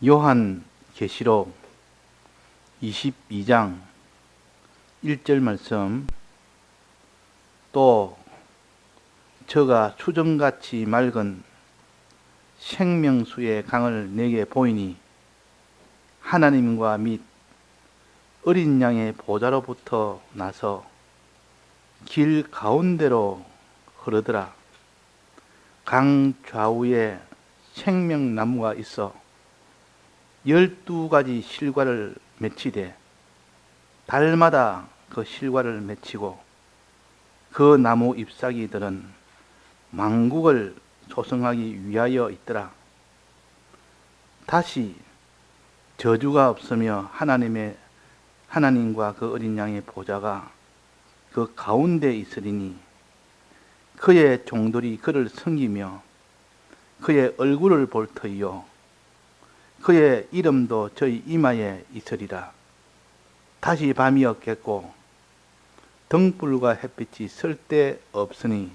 요한계시록 22장 1절 말씀, 또 저가 수정같이 맑은 생명수의 강을 내게 보이니 하나님과 및 어린 양의 보좌로부터 나서 길 가운데로 흐르더라. 강 좌우에 생명나무가 있어 12가지 실과를 맺히되 달마다 그 실과를 맺히고 그 나무 잎사귀들은 만국을 초성하기 위하여 있더라. 다시 저주가 없으며 하나님과 그 어린 양의 보좌가 그 가운데 있으리니 그의 종들이 그를 섬기며 그의 얼굴을 볼 터이요 그의 이름도 저희 이마에 있으리라. 다시 밤이 없겠고 등불과 햇빛이 쓸데 없으니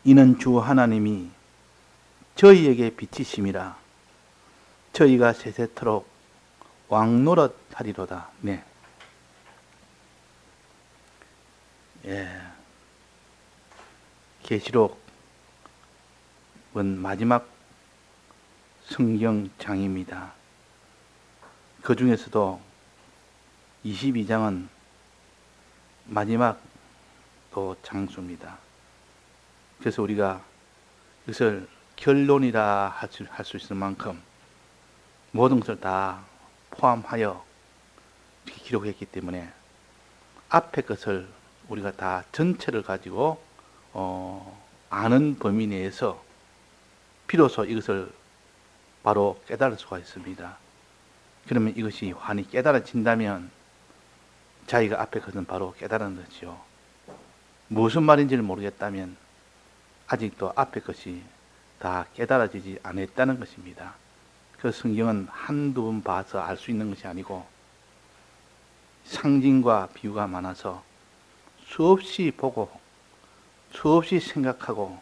이는 주 하나님이 저희에게 빛이심이라. 저희가 세세토록 왕노릇 하리로다. 네. 계시록은 마지막 성경장입니다. 그 중에서도 22장은 마지막 또 장수입니다. 그래서 우리가 이것을 결론이라 할 수 있을 만큼 모든 것을 다 포함하여 이렇게 기록했기 때문에 앞에 것을 우리가 다 전체를 가지고 아는 범위 내에서 비로소 이것을 바로 깨달을 수가 있습니다. 그러면 이것이 환히 깨달아진다면 자기가 앞에 것은 바로 깨달은 것이요. 무슨 말인지를 모르겠다면 아직도 앞에 것이 다 깨달아지지 않았다는 것입니다. 그 성경은 한두 번 봐서 알 수 있는 것이 아니고 상징과 비유가 많아서 수없이 보고 수없이 생각하고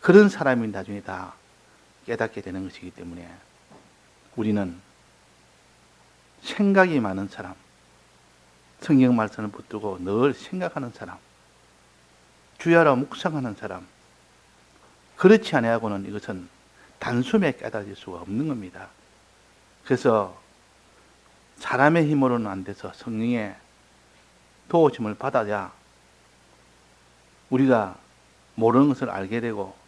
그런 사람이 나중에 다 깨닫게 되는 것이기 때문에 우리는 생각이 많은 사람, 성경 말씀을 붙들고 늘 생각하는 사람, 주야로 묵상하는 사람, 그렇지 아니하고는 이것은 단숨에 깨달을 수가 없는 겁니다. 그래서 사람의 힘으로는 안 돼서 성령의 도우심을 받아야 우리가 모르는 것을 알게 되고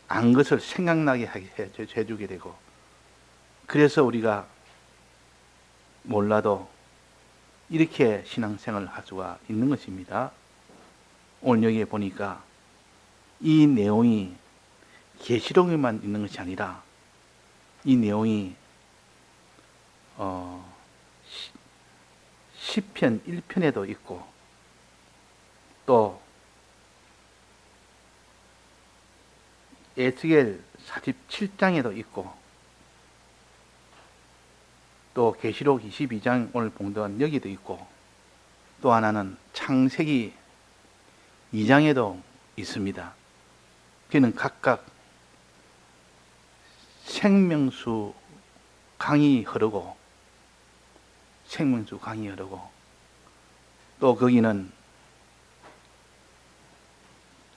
안 것을 생각나게 해주게 되고, 그래서 우리가 몰라도 이렇게 신앙생활을 할 수가 있는 것입니다. 오늘 여기에 보니까 이 내용이 계시록에만 있는 것이 아니라 이 내용이 시편 1편에도 있고 또 에스겔 47장에도 있고 또 계시록 22장 오늘 봉독한 여기도 있고 또 하나는 창세기 2장에도 있습니다. 그는 각각 생명수 강이 흐르고 또 거기는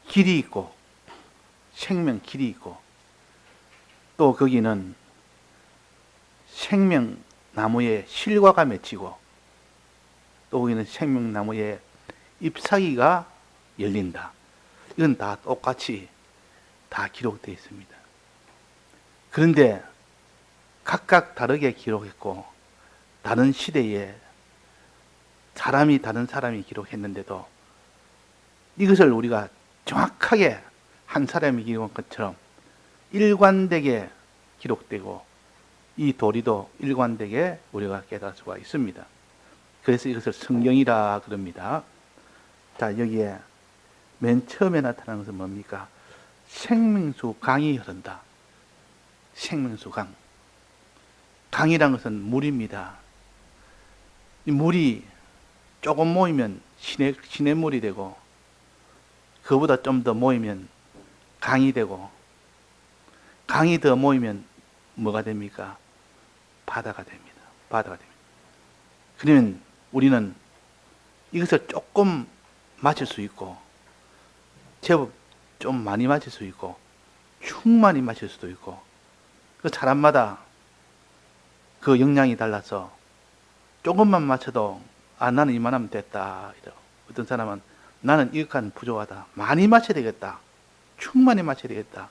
길이 있고 생명길이 있고 또 거기는 생명나무에 실과가 맺히고 또 거기는 생명나무에 잎사귀가 열린다. 이건 다 똑같이 다 기록되어 있습니다. 그런데 각각 다르게 기록했고 다른 시대에 다른 사람이 기록했는데도 이것을 우리가 정확하게 한 사람이 기록한 것처럼 일관되게 기록되고 이 도리도 일관되게 우리가 깨달을 수가 있습니다. 그래서 이것을 성경이라 그럽니다. 자, 여기에 맨 처음에 나타나는 것은 뭡니까? 생명수 강이 흐른다. 생명수 강. 강이란 것은 물입니다. 이 물이 조금 모이면 시냇물이 되고 그보다 좀 더 모이면 강이 되고 강이 더 모이면 뭐가 됩니까? 바다가 됩니다. 바다가 됩니다. 그러면 우리는 이것을 조금 마실 수 있고, 제법 좀 많이 마실 수 있고, 충만히 마실 수도 있고, 그 사람마다 그 영양이 달라서 조금만 마셔도 나는 이만하면 됐다. 어떤 사람은 나는 이것까지는 부족하다. 많이 마셔야 되겠다. 충만히 마셔야 되겠다.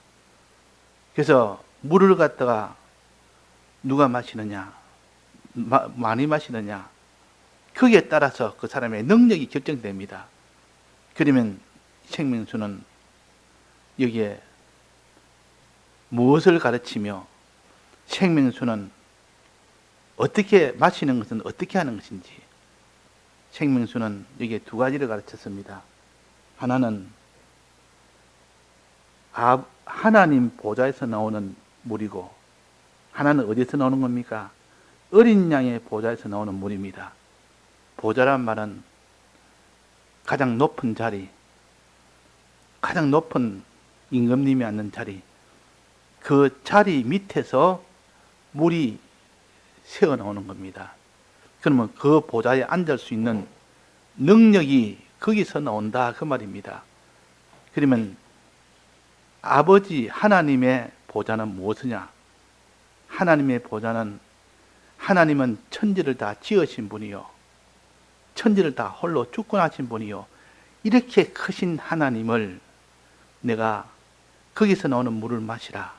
그래서 물을 갖다가 누가 마시느냐, 많이 마시느냐, 거기에 따라서 그 사람의 능력이 결정됩니다. 그러면 생명수는 여기에 무엇을 가르치며, 생명수는 어떻게 마시는 것은 어떻게 하는 것인지, 생명수는 여기에 두 가지를 가르쳤습니다. 하나는 하나님 보좌에서 나오는 물이고, 하나는 어디서 나오는 겁니까? 어린 양의 보좌에서 나오는 물입니다. 보좌란 말은 가장 높은 자리, 가장 높은 임금님이 앉는 자리, 그 자리 밑에서 물이 새어 나오는 겁니다. 그러면 그 보좌에 앉을 수 있는 능력이 거기서 나온다, 그 말입니다. 그러면 아버지 하나님의 보좌는 무엇이냐? 하나님의 보좌는, 하나님은 천지를 다 지으신 분이요, 천지를 다 홀로 주권하신 분이요, 이렇게 크신 하나님을 내가 거기서 나오는 물을 마시라.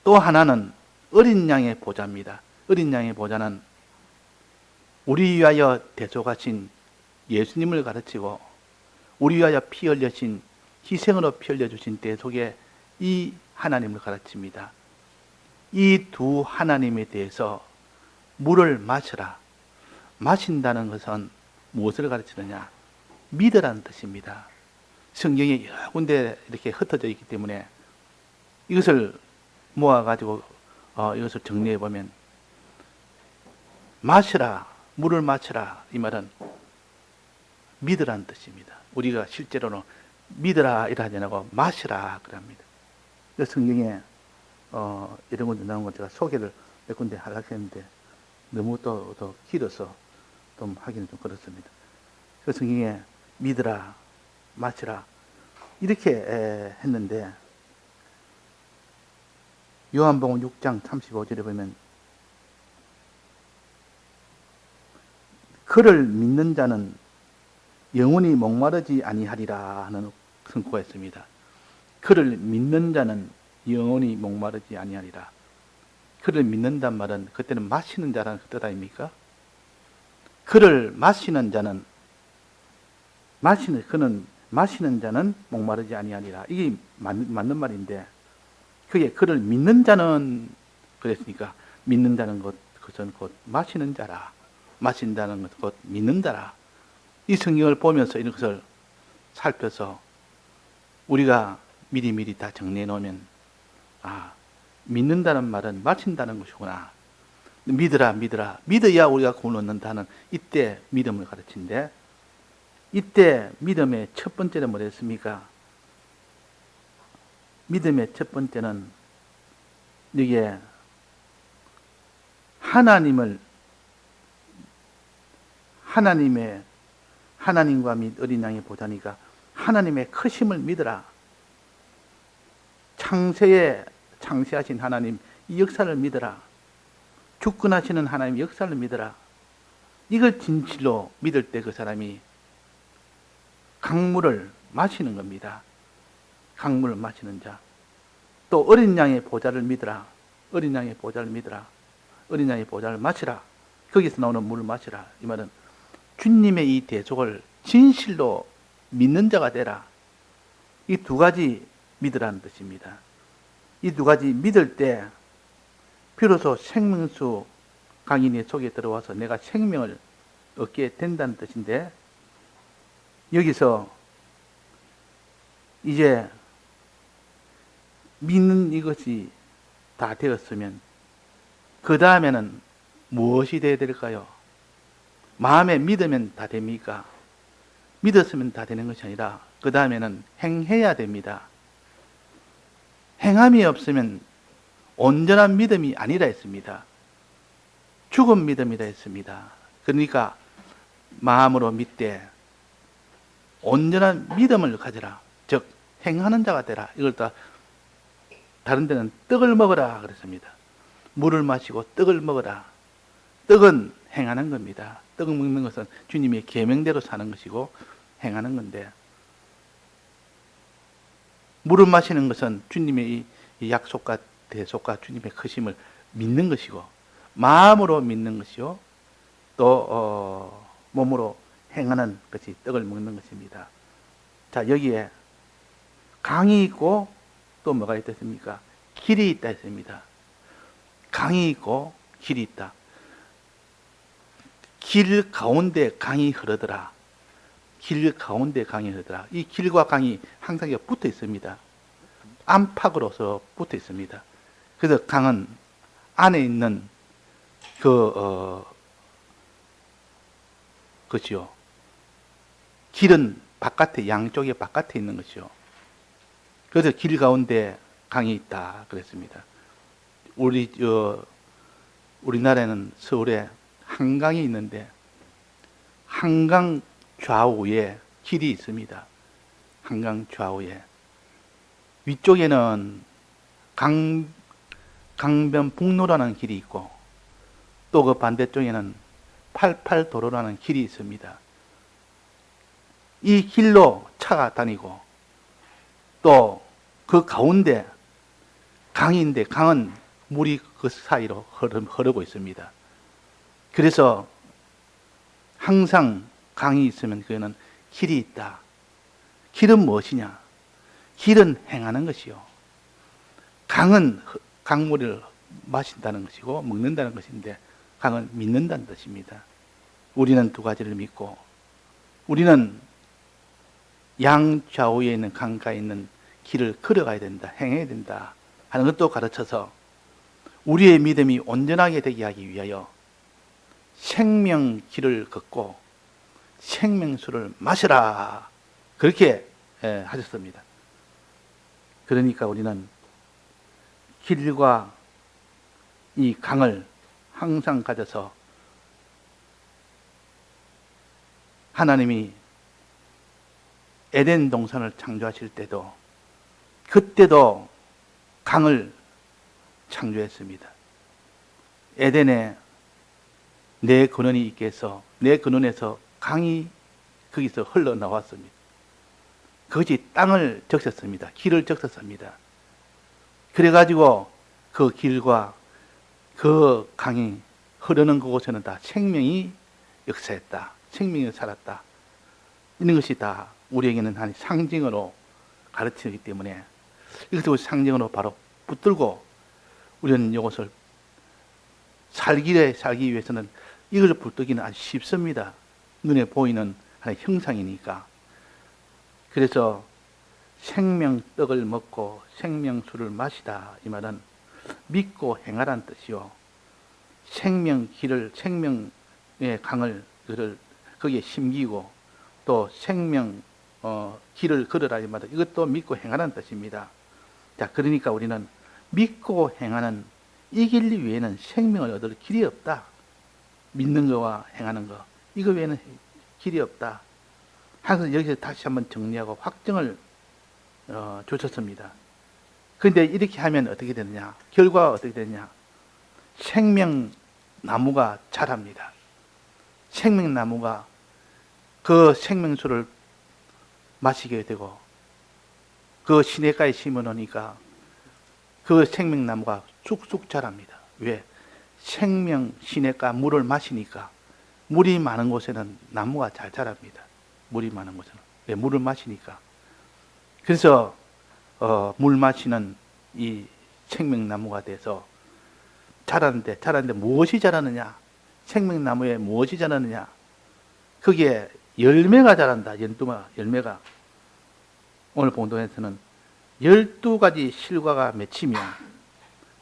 또 하나는 어린 양의 보좌입니다. 어린 양의 보좌는 우리 위하여 대속하신 예수님을 가르치고, 우리 위하여 피 흘려신, 희생으로 피 흘려주신 대속의 이 하나님을 가르칩니다. 이 두 하나님에 대해서 물을 마시라. 마신다는 것은 무엇을 가르치느냐? 믿으라는 뜻입니다. 성경에 여러 군데 이렇게 흩어져 있기 때문에 이것을 모아가지고 이것을 정리해보면, 마시라, 물을 마시라, 이 말은 믿으라는 뜻입니다. 우리가 실제로는 믿으라 이러지 않고 마시라 그럽니다. 성경에 이런 것도 나온 거 제가 소개를 몇 군데 하려고 했는데 너무 더 길어서 좀 하기는 좀 그렇습니다. 그 성경에 믿으라, 마시라 이렇게 했는데, 요한복음 6장 35절에 보면 그를 믿는 자는 영원히 목마르지 아니하리라 하는 선포가 있습니다. 그를 믿는 자는 영원히 목마르지 아니하리라. 그를 믿는단 말은 그때는 마시는 자라는 뜻 아닙니까? 그를 마시는 자는, 그는 마시는 자는 목마르지 아니하리라. 이게 맞는 말인데, 그게 그를 믿는 자는 그랬으니까, 믿는 자는 그것은 곧 마시는 자라. 마신다는 것 곧 믿는 자라. 이 성경을 보면서 이런 것을 살펴서 우리가 미리미리 다 정리해 놓으면, 믿는다는 말은 마신다는 것이구나. 믿으라, 믿어야 우리가 구원 얻는다는 이때 믿음을 가르친데, 이때 믿음의 첫 번째는 뭐랬습니까? 믿음의 첫 번째는 여기에 하나님과 및 어린 양의 보좌니까 하나님의 크심을 믿으라. 창세하신 하나님 이 역사를 믿으라. 주권하시는 하나님 역사를 믿으라. 이걸 진실로 믿을 때 그 사람이 강물을 마시는 겁니다. 강물을 마시는 자. 또 어린 양의 보좌를 믿으라. 어린 양의 보좌를 믿으라. 어린 양의 보좌를 마시라. 거기서 나오는 물을 마시라. 이 말은 주님의 이 대속을 진실로 믿는 자가 되라. 이 두 가지 믿으라는 뜻입니다. 이 두 가지 믿을 때 비로소 생명수 강인의 속에 들어와서 내가 생명을 얻게 된다는 뜻인데, 여기서 이제 믿는 이것이 다 되었으면 그 다음에는 무엇이 되어야 될까요? 마음에 믿으면 다 됩니까? 믿었으면 다 되는 것이 아니라 그 다음에는 행해야 됩니다. 행함이 없으면 온전한 믿음이 아니라 했습니다. 죽은 믿음이라 했습니다. 그러니까 마음으로 믿되 온전한 믿음을 가져라. 즉 행하는 자가 되라. 이걸 다 다른 데는 떡을 먹어라 그랬습니다. 물을 마시고 떡을 먹어라. 떡은 행하는 겁니다. 떡을 먹는 것은 주님의 계명대로 사는 것이고 행하는 건데, 물을 마시는 것은 주님의 이 약속과 대속과 주님의 크심을 믿는 것이고, 마음으로 믿는 것이요, 또 몸으로 행하는 것이 떡을 먹는 것입니다. 자, 여기에 강이 있고 또 뭐가 있겠습니까? 길이 있다 했습니다. 강이 있고 길이 있다. 길 가운데 강이 흐르더라. 길 가운데 강이 흐르더라. 이 길과 강이 항상 붙어 있습니다. 안팎으로서 붙어 있습니다. 그래서 강은 안에 있는 것이요. 길은 바깥에, 양쪽에 바깥에 있는 것이요. 그래서 길 가운데 강이 있다 그랬습니다. 우리나라에는 서울에 한강이 있는데 한강 좌우에 길이 있습니다. 한강 좌우에. 위쪽에는 강변북로라는 길이 있고, 또 그 반대쪽에는 88도로라는 길이 있습니다. 이 길로 차가 다니고, 또 그 가운데 강인데, 강은 물이 그 사이로 흐르고 있습니다. 그래서 항상 강이 있으면 그에는 길이 있다. 길은 무엇이냐? 길은 행하는 것이요. 강은 강물을 마신다는 것이고 먹는다는 것인데, 강은 믿는다는 뜻입니다. 우리는 두 가지를 믿고, 우리는 양좌우에 있는 강가에 있는 길을 걸어가야 된다, 행해야 된다 하는 것도 가르쳐서 우리의 믿음이 온전하게 되게 하기 위하여 생명 길을 걷고 생명수를 마시라, 그렇게 하셨습니다. 그러니까 우리는 길과 이 강을 항상 가져서, 하나님이 에덴 동산을 창조하실 때도 그때도 강을 창조했습니다. 에덴에 내 근원이 있게 해서 내 근원에서 강이 거기서 흘러나왔습니다. 그것이 땅을 적셨습니다. 길을 적셨습니다. 그래가지고 그 길과 그 강이 흐르는 그곳에는 다 생명이 역사했다. 생명이 살았다. 이런 것이 다 우리에게는 한 상징으로 가르치기 때문에 이것을 상징으로 바로 붙들고 우리는 이것을 살기 위해서는 이걸 붙들기는 아주 쉽습니다. 눈에 보이는 하나의 형상이니까. 그래서 생명떡을 먹고 생명수를 마시다, 이 말은 믿고 행하라는 뜻이요. 생명길을, 생명의 강을 거기에 심기고, 또 길을 걸으라, 이 말은 이것도 믿고 행하라는 뜻입니다. 자, 그러니까 우리는 믿고 행하는 이 길 위에는 생명을 얻을 길이 없다. 믿는 거와 행하는 거, 이거 외에는 길이 없다. 항상 여기서 다시 한번 정리하고 확정을 주셨습니다. 그런데 이렇게 하면 어떻게 되느냐? 결과가 어떻게 되느냐? 생명나무가 자랍니다. 생명나무가 그 생명수를 마시게 되고, 그 시냇가에 심어 놓으니까 그 생명나무가 쑥쑥 자랍니다. 왜? 생명 시냇가 물을 마시니까. 물이 많은 곳에는 나무가 잘 자랍니다. 물이 많은 곳에는. 왜? 물을 마시니까. 그래서 물 마시는 이 생명나무가 돼서 자라는데 무엇이 자라느냐? 생명나무에 무엇이 자라느냐? 거기에 열매가 자란다. 열매가. 오늘 본문에서는 12가지 실과가 맺히며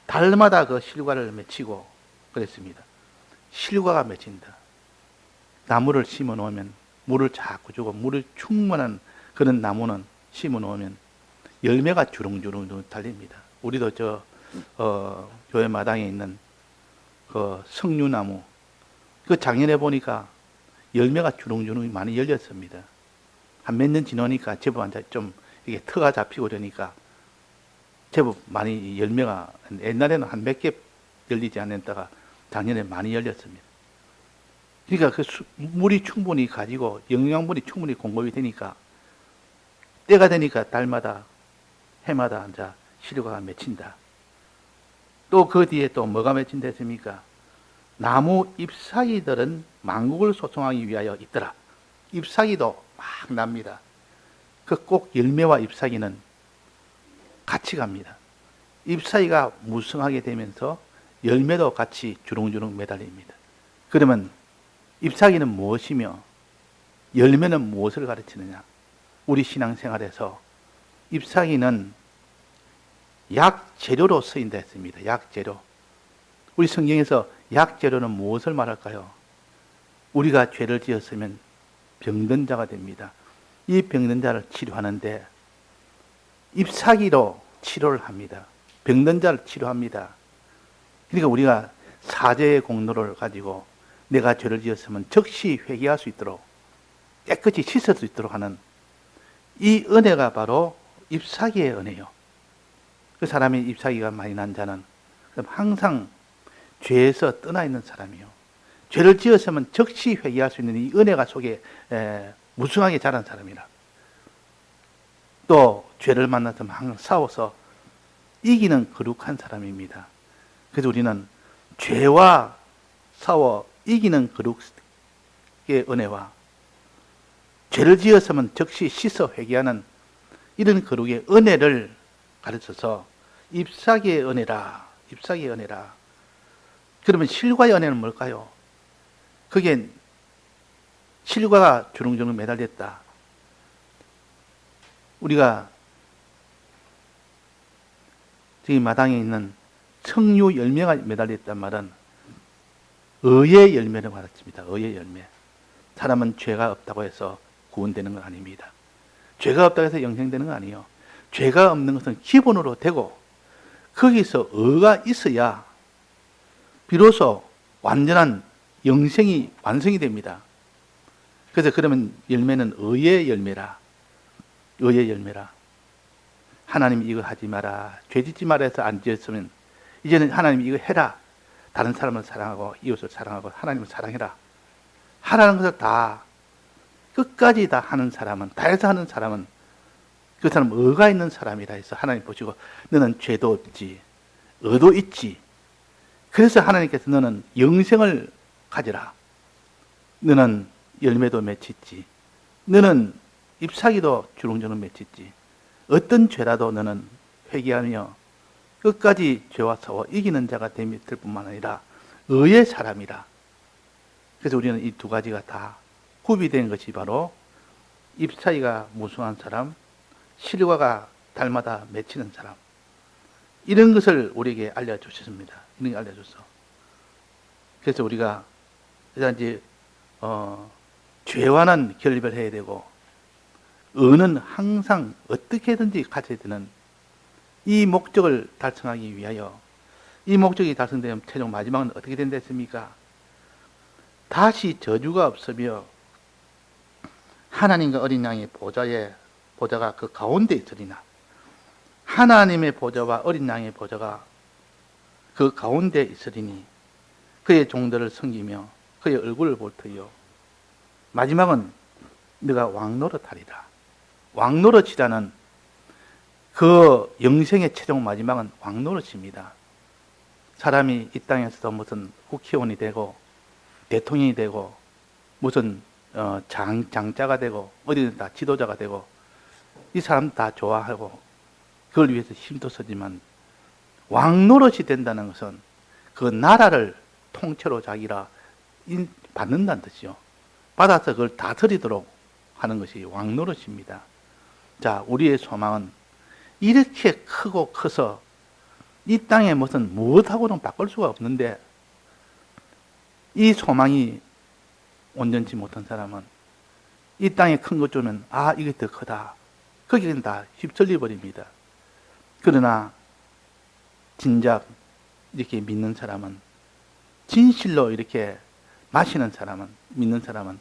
달마다 그 실과를 맺히고 그랬습니다. 실과가 맺힌다. 나무를 심어 놓으면 물을 자꾸 주고, 물을 충분한 그런 나무는 심어 놓으면 열매가 주렁주렁 달립니다. 우리도 교회 마당에 있는 그 석류나무, 그 작년에 보니까 열매가 주렁주렁 많이 열렸습니다. 한 몇 년 지나니까 제법 이제 좀 이게 터가 잡히고 그러니까 제법 많이 열매가, 옛날에는 한 몇 개 열리지 않았다가 작년에 많이 열렸습니다. 그러니까 물이 충분히 가지고 영양분이 충분히 공급이 되니까 때가 되니까 달마다 해마다 이제 시류가 맺힌다. 또 그 뒤에 또 뭐가 맺힌다 했습니까? 나무 잎사귀들은 만국을 소통하기 위하여 있더라. 잎사귀도 막 납니다. 그 꼭 열매와 잎사귀는 같이 갑니다. 잎사귀가 무성하게 되면서 열매도 같이 주렁주렁 매달립니다. 그러면 잎사귀는 무엇이며 열매는 무엇을 가르치느냐? 우리 신앙생활에서 잎사귀는 약재료로 쓰인다 했습니다. 약재료. 우리 성경에서 약재료는 무엇을 말할까요? 우리가 죄를 지었으면 병든 자가 됩니다. 이 병든 자를 치료하는데 잎사귀로 치료를 합니다. 병든 자를 치료합니다. 그러니까 우리가 사죄의 공로를 가지고 내가 죄를 지었으면 즉시 회개할 수 있도록 깨끗이 씻을 수 있도록 하는 이 은혜가 바로 잎사귀의 은혜요. 그 사람이 잎사귀가 많이 난 자는 항상 죄에서 떠나 있는 사람이요. 죄를 지었으면 즉시 회개할 수 있는 이 은혜가 속에 무성하게 자란 사람이라. 또 죄를 만나서 항상 싸워서 이기는 거룩한 사람입니다. 그래서 우리는 죄와 싸워 이기는 거룩의 은혜와 죄를 지었으면 즉시 씻어 회개하는 이런 거룩의 은혜를 가르쳐서 잎사귀의 은혜라, 잎사귀의 은혜라. 그러면 실과의 은혜는 뭘까요? 그게 실과가 주렁주렁 매달렸다. 우리가 저기 마당에 있는 석류 열매가 매달렸단 말은 의의 열매를 말했습니다. 의의 열매. 사람은 죄가 없다고 해서 구원되는 건 아닙니다. 죄가 없다고 해서 영생되는 건 아니에요. 죄가 없는 것은 기본으로 되고 거기서 의가 있어야 비로소 완전한 영생이 완성이 됩니다. 그래서 그러면 열매는 의의 열매라. 의의 열매라. 하나님 이거 하지 마라. 죄 짓지 마라 해서 안 지었으면 이제는 하나님 이거 해라. 다른 사람을 사랑하고 이웃을 사랑하고 하나님을 사랑해라. 하라는 것을 다 끝까지 다 하는 사람은, 다 해서 하는 사람은 그 사람 의가 있는 사람이라 해서 하나님 보시고 너는 죄도 없지, 의도 있지. 그래서 하나님께서 너는 영생을 가지라. 너는 열매도 맺히지. 너는 잎사귀도 주렁주렁 맺히지. 어떤 죄라도 너는 회개하며 끝까지 죄와 싸워 이기는 자가 될 뿐만 아니라 의의 사람이라. 그래서 우리는 이 두 가지가 다 구비된 것이 바로 잎사귀가 무성한 사람, 실과가 달마다 맺히는 사람. 이런 것을 우리에게 알려주셨습니다. 이런 게 알려줬어. 그래서 우리가 이제 죄와는 결별해야 되고 의는 항상 어떻게든지 가져야 되는 이 목적을 달성하기 위하여 이 목적이 달성되면 최종 마지막은 어떻게 된다 했습니까? 다시 저주가 없으며 하나님과 어린 양의 보좌가 그 가운데 있으리나 하나님의 보좌와 어린 양의 보좌가 그 가운데 있으리니 그의 종들을 섬기며 그의 얼굴을 볼 터이요 마지막은 네가 왕노릇하리라. 왕노릇이라는 그 영생의 최종 마지막은 왕노릇입니다. 사람이 이 땅에서도 무슨 국회의원이 되고 대통령이 되고 무슨 장자가 되고 어디든 다 지도자가 되고 이 사람 다 좋아하고 그걸 위해서 힘도 쓰지만 왕노릇이 된다는 것은 그 나라를 통째로 자기라 받는다는 뜻이죠. 받아서 그걸 다스리도록 하는 것이 왕노릇입니다. 자, 우리의 소망은 이렇게 크고 커서 이 땅에 무슨 무엇하고는 바꿀 수가 없는데 이 소망이 온전치 못한 사람은 이 땅에 큰 것 주면 아 이게 더 크다. 거기는 다 휩쓸려 버립니다. 그러나 진작 이렇게 믿는 사람은, 진실로 이렇게 마시는 사람은, 믿는 사람은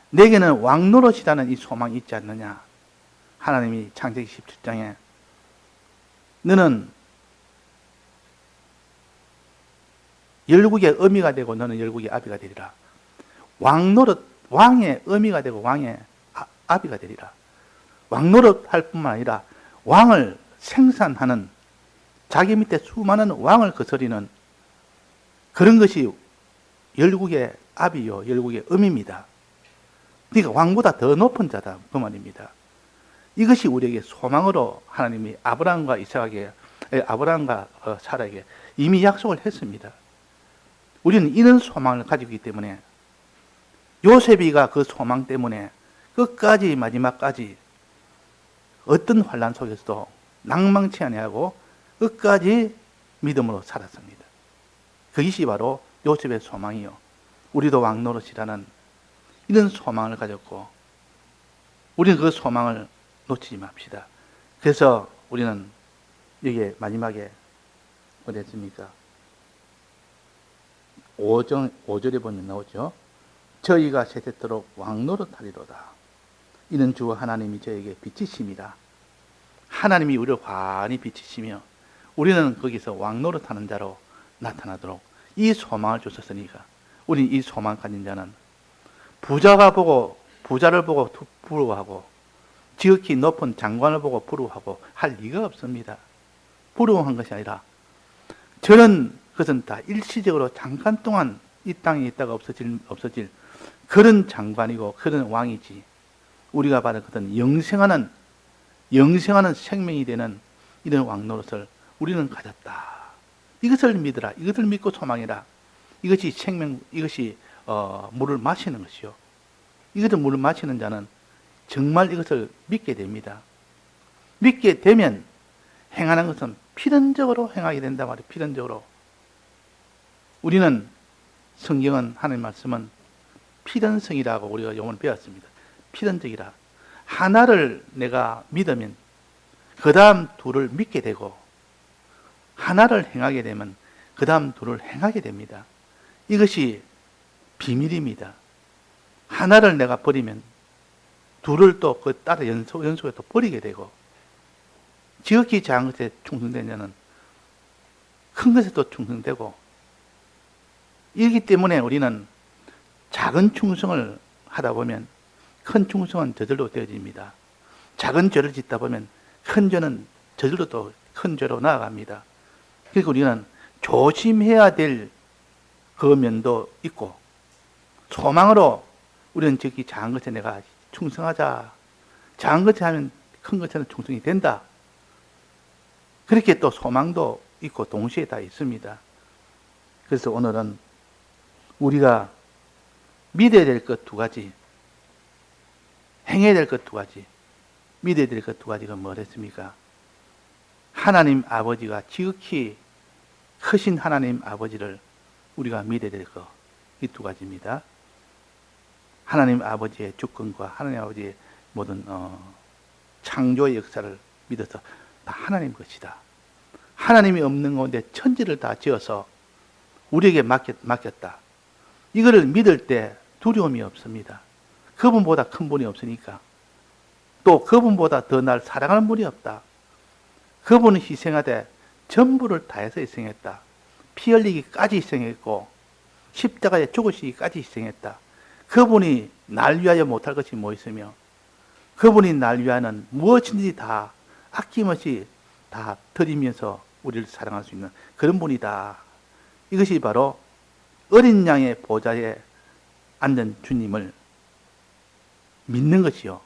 내게는 왕노릇이라는 이 소망이 있지 않느냐. 하나님이 창세기 17장에 너는 열국의 어미가 되고 너는 열국의 아비가 되리라. 왕노릇, 왕의 어미가 되고 왕의 아비가 되리라. 왕노릇 할 뿐만 아니라 왕을 생산하는, 자기 밑에 수많은 왕을 거스리는 그런 것이 열국의 아비요, 열국의 어미입니다. 그러니까 왕보다 더 높은 자다, 그 말입니다. 이것이 우리에게 소망으로 하나님이 아브라함과 사라에게 이미 약속을 했습니다. 우리는 이런 소망을 가지고 있기 때문에, 요셉이가 그 소망 때문에 끝까지, 마지막까지 어떤 환난 속에서도 낭망치 아니하고 끝까지 믿음으로 살았습니다. 그것이 바로 요셉의 소망이요, 우리도 왕노릇이라는 이런 소망을 가졌고, 우리는 그 소망을 놓치지 맙시다. 그래서 우리는 여기에 마지막에 어디 했습니까? 5절에 보면 나오죠. 저희가 세세토록 왕노릇하리로다. 이는 주 하나님이 저에게 빛이심이라. 하나님이 우리를 환히 비치시며 우리는 거기서 왕노릇하는 자로 나타나도록 이 소망을 주셨으니까, 우리 이 소망 가진 자는 부자를 보고 부러워하고, 지극히 높은 장관을 보고 부러워하고 할 리가 없습니다. 부러워한 것이 아니라 저는 그것은 다 일시적으로 잠깐 동안 이 땅에 있다가 없어질 그런 장관이고 그런 왕이지, 우리가 받은 그것은 영생하는 생명이 되는 이런 왕노릇을 우리는 가졌다. 이것을 믿으라. 이것을 믿고 소망해라. 이것이 생명, 이것이 물을 마시는 것이요. 이것을 물을 마시는 자는 정말 이것을 믿게 됩니다. 믿게 되면 행하는 것은 필연적으로 행하게 된다 말이에요. 필연적으로. 우리는 성경은, 하나님 말씀은 필연성이라고 우리가 요번에 배웠습니다. 필연적이라. 하나를 내가 믿으면 그 다음 둘을 믿게 되고, 하나를 행하게 되면 그 다음 둘을 행하게 됩니다. 이것이 비밀입니다. 하나를 내가 버리면 둘을 또 그 따라 연속에 또 버리게 되고, 지극히 작은 것에 충성된 자는 큰 것에 또 충성되고, 이기 때문에 우리는 작은 충성을 하다 보면 큰 충성은 저절로 되어집니다. 작은 죄를 짓다 보면 큰 죄는 저절로 또 큰 죄로 나아갑니다. 그리고 우리는 조심해야 될 그 면도 있고, 소망으로 우리는 저기 작은 것에 내가 충성하자. 작은 것에 하면 큰 것에는 충성이 된다. 그렇게 또 소망도 있고 동시에 다 있습니다. 그래서 오늘은 우리가 믿어야 될 것 두 가지, 행해야 될 것 두 가지, 믿어야 될 것 두 가지가 뭐랬습니까? 하나님 아버지가 지극히 크신 하나님 아버지를 우리가 믿어야 될 것, 이 두 가지입니다. 하나님 아버지의 주권과 하나님 아버지의 모든 창조의 역사를 믿어서 다 하나님 것이다. 하나님이 없는 가운데 천지를 다 지어서 우리에게 맡겼다. 이거를 믿을 때 두려움이 없습니다. 그분보다 큰 분이 없으니까. 또 그분보다 더 날 사랑하는 분이 없다. 그분은 희생하되 전부를 다해서 희생했다. 피 흘리기까지 희생했고 십자가에 죽으시기까지 희생했다. 그분이 날 위하여 못할 것이 뭐 있으며, 그분이 날 위하여는 무엇이든지 다 아낌없이 다 드리면서 우리를 사랑할 수 있는 그런 분이다. 이것이 바로 어린 양의 보좌에 앉은 주님을 믿는 것이요,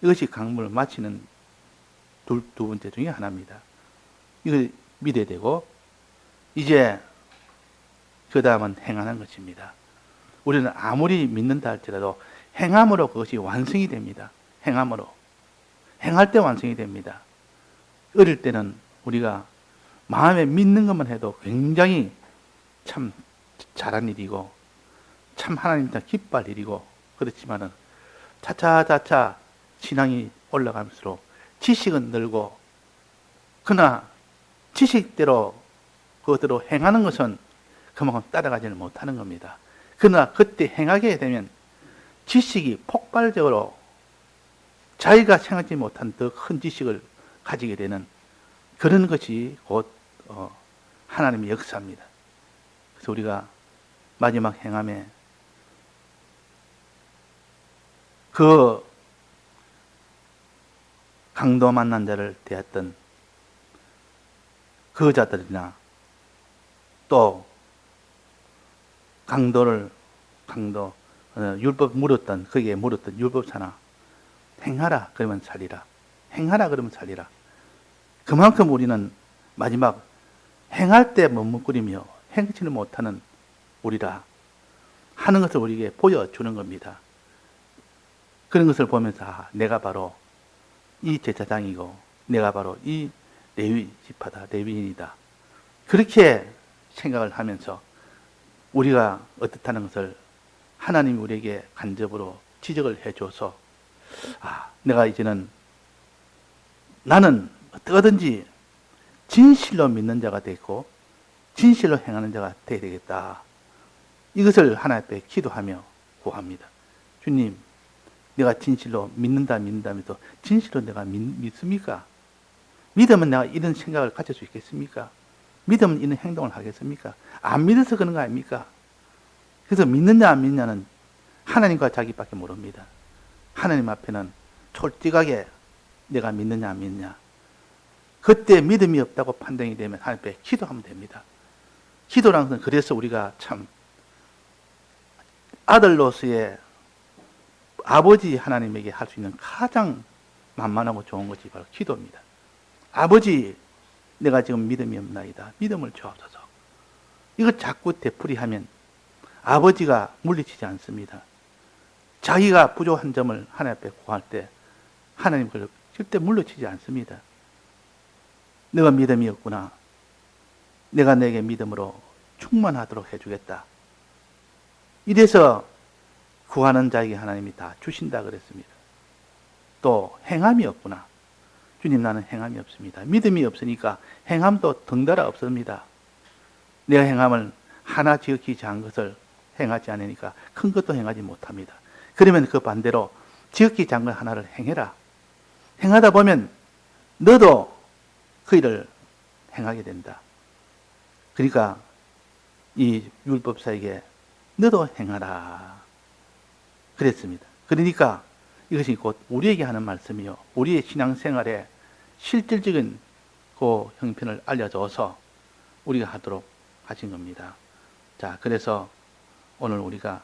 이것이 강물을 마치는 두 번째 중에 하나입니다. 이걸 믿어야 되고, 이제 그 다음은 행하는 것입니다. 우리는 아무리 믿는다 할지라도 행함으로 그것이 완성이 됩니다. 행함으로. 행할 때 완성이 됩니다. 어릴 때는 우리가 마음에 믿는 것만 해도 굉장히 참 잘한 일이고, 참 하나님한테 기뻐할 일이고, 그렇지만은 차차차차 신앙이 올라갈수록 지식은 늘고, 그러나 지식대로 그것대로 행하는 것은 그만큼 따라가지는 못하는 겁니다. 그러나 그때 행하게 되면 지식이 폭발적으로 자기가 생각지 못한 더 큰 지식을 가지게 되는 그런 것이 곧 하나님의 역사입니다. 그래서 우리가 마지막 행함에 그 강도 만난 자를 대했던 그 자들이나 또 율법 물었던 거기에 물었던 율법사나 행하라 그러면 살리라, 행하라 그러면 살리라. 그만큼 우리는 마지막 행할 때 머뭇거리며 행치를 못하는 우리라 하는 것을 우리에게 보여주는 겁니다. 그런 것을 보면서 내가 바로 이 제사장이고 내가 바로 이 레위 지파다, 레위인이다. 그렇게 생각을 하면서 우리가 어떻다는 것을 하나님이 우리에게 간접으로 지적을 해줘서 내가 이제는 나는 어떻게든지 진실로 믿는 자가 되고 진실로 행하는 자가 되어야 되겠다. 이것을 하나님 앞에 기도하며 구합니다. 주님, 내가 진실로 믿는다면서 진실로 내가 믿습니까? 믿으면 내가 이런 생각을 가질 수 있겠습니까? 믿으면 이런 행동을 하겠습니까? 안 믿어서 그런 거 아닙니까? 그래서 믿느냐 안 믿느냐는 하나님과 자기밖에 모릅니다. 하나님 앞에는 솔직하게 내가 믿느냐 안 믿느냐, 그때 믿음이 없다고 판단이 되면 하나님 앞에 기도하면 됩니다. 기도라는 것은 그래서 우리가 참 아들로서의 아버지 하나님에게 할 수 있는 가장 만만하고 좋은 것이 바로 기도입니다. 아버지, 내가 지금 믿음이 없나이다. 믿음을 주옵소서. 이거 자꾸 되풀이하면 아버지가 물리치지 않습니다. 자기가 부족한 점을 하나님 앞에 구할 때 하나님 그걸 절대 물리치지 않습니다. 내가 믿음이 없구나. 내가 내게 믿음으로 충만하도록 해주겠다. 이래서 구하는 자에게 하나님이 다 주신다 그랬습니다. 또 행함이 없구나. 주님, 나는 행함이 없습니다. 믿음이 없으니까 행함도 덩달아 없습니다. 내가 행함을 하나 지극히 작은 것을 행하지 않으니까 큰 것도 행하지 못합니다. 그러면 그 반대로 지극히 작은 것 하나를 행해라. 행하다 보면 너도 그 일을 행하게 된다. 그러니까 이 율법사에게 너도 행하라 그랬습니다. 그러니까 이것이 곧 우리에게 하는 말씀이요, 우리의 신앙생활에 실질적인 그 형편을 알려줘서 우리가 하도록 하신 겁니다. 자, 그래서 오늘 우리가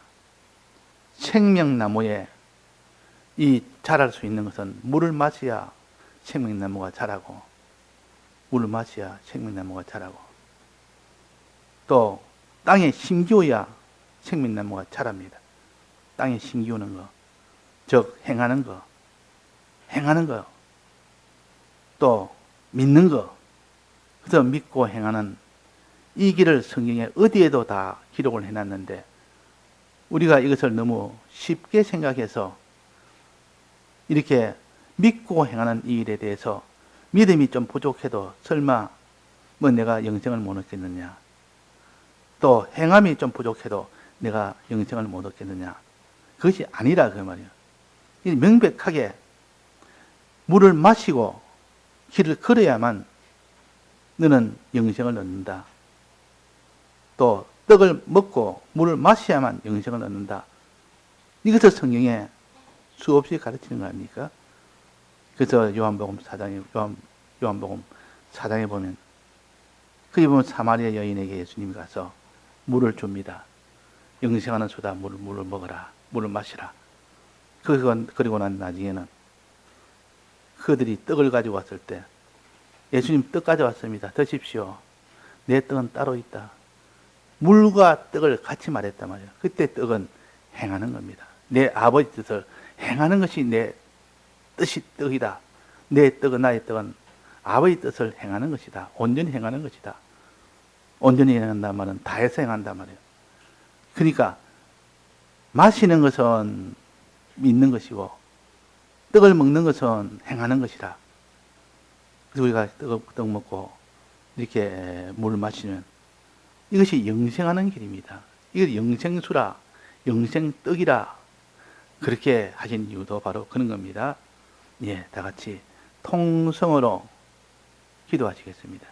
생명나무에 이 자랄 수 있는 것은 물을 마셔야 생명나무가 자라고, 물을 마셔야 생명나무가 자라고, 또 땅에 심기어야 생명나무가 자랍니다. 땅에 심기우는 거, 즉 행하는 거, 또 믿는 거. 그래서 믿고 행하는 이 길을 성경에 어디에도 다 기록을 해놨는데 우리가 이것을 너무 쉽게 생각해서 이렇게 믿고 행하는 이 일에 대해서 믿음이 좀 부족해도 설마 뭐 내가 영생을 못 얻겠느냐, 또 행함이 좀 부족해도 내가 영생을 못 얻겠느냐, 그것이 아니라 그 말이에요. 명백하게 물을 마시고 길을 걸어야만 너는 영생을 얻는다. 또 떡을 먹고 물을 마셔야만 영생을 얻는다. 이것을 성경에 수없이 가르치는 거 아닙니까? 그래서 요한복음 4장에 보면 거기 보면 사마리아 여인에게 예수님이 가서 물을 줍니다. 영생하는 수다, 물을 먹어라, 물을 마시라. 그리고 난 나중에는 그들이 떡을 가지고 왔을 때 예수님 떡 가져왔습니다. 드십시오. 내 떡은 따로 있다. 물과 떡을 같이 말했단 말이에요. 그때 떡은 행하는 겁니다. 내 아버지 뜻을 행하는 것이 내 뜻이 떡이다. 내 떡은, 나의 떡은 아버지 뜻을 행하는 것이다. 온전히 행하는 것이다. 온전히 행한다는 말은 다해서 행한단 말이에요. 그러니까 마시는 것은 믿는 것이고 떡을 먹는 것은 행하는 것이다. 그래서 우리가 떡 먹고 이렇게 물을 마시면 이것이 영생하는 길입니다. 이것이 영생수라, 영생떡이라 그렇게 하신 이유도 바로 그런 겁니다. 예, 다 같이 통성으로 기도하시겠습니다.